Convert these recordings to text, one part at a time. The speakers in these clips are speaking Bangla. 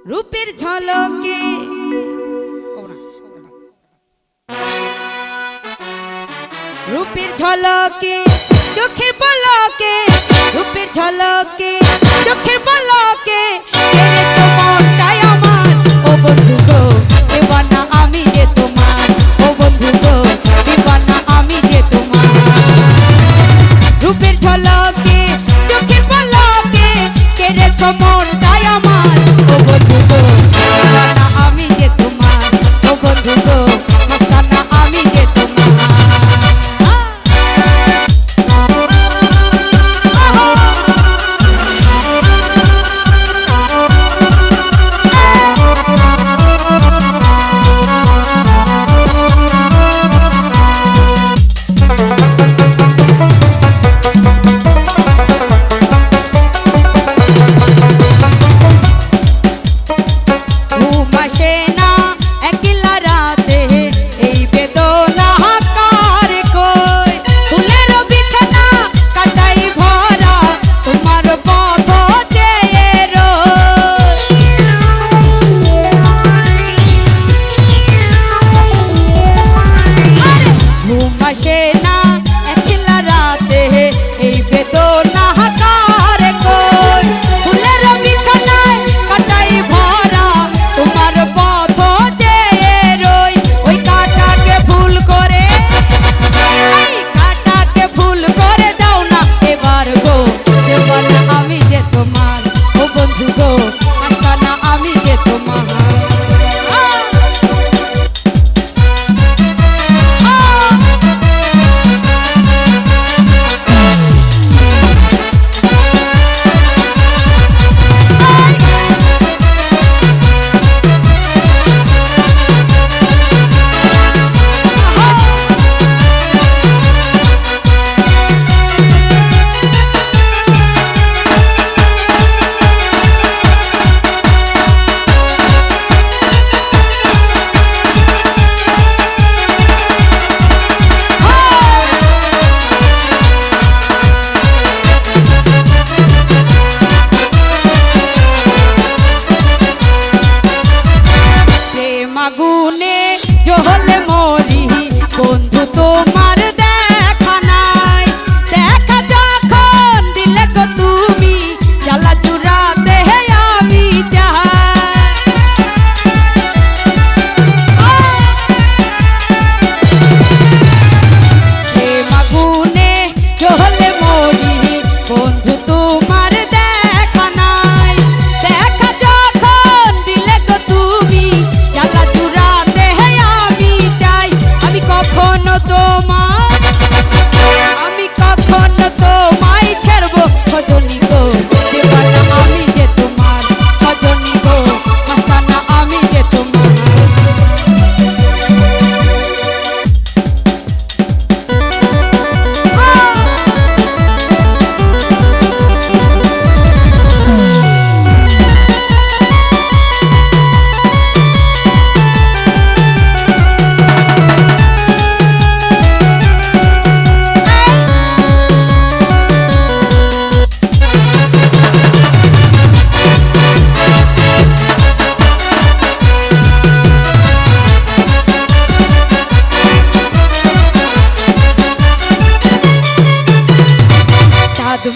রূপের ঝলকে রূপের ঝলকে চোখের পলকে রূপের ঝলকে চোখের পলকে কেড়েছো মনটাই আমার ও বন্ধু গো দিওয়ানা আমি যে তোমার ও বন্ধু গো দিওয়ানা আমি যে তোমার রূপের ঝলকে চোখের পলকে কেড়েছো মনটাই আমার ও বন্ধু গো দিওয়ানা আমি যে তোমার ও বন্ধু গো মস্তানা আমি যে তোমার আগুনে জ্বলে মরি বন্ধু তোমার দেখা নাই দেখা যখন দিলে গো তুমি জ্বালা চুরাতে আমি চাই আগুনে জ্বলে মরি বন্ধু তোমার দেখা নাই দেখা যখন দিলে গো তুমি জ্বালা চুরাতে আমি চাই আমি কখনো তোমায় ছাড়বো ভজনী গো দিওয়ানা আমি যে তোমার ভজনী গো মস্তানা আমি যে তোমার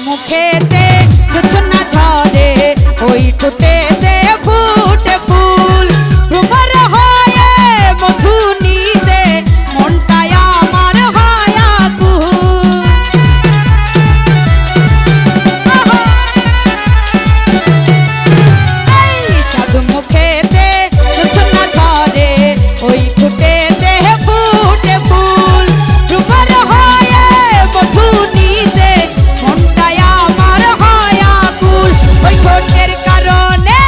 মুখেতে জোছনা ঝরে ওই ঠোঁটেতে ফুটে ফুল ভ্রমর হয়ে মধু নিতে মনটাই আমার হয় আকুল চাঁদ মুখেতে জোছনা ঝরে ওই ঠোঁটেতে ফুটে ফুল ভ্রমর হয়ে মধু নিতে আমার হয় আকুল ওই ঠোঁটের কারণে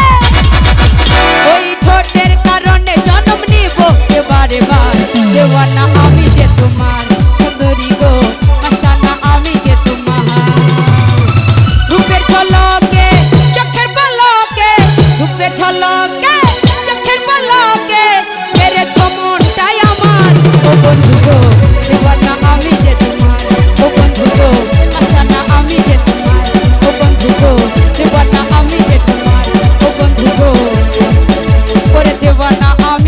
ওই না আমি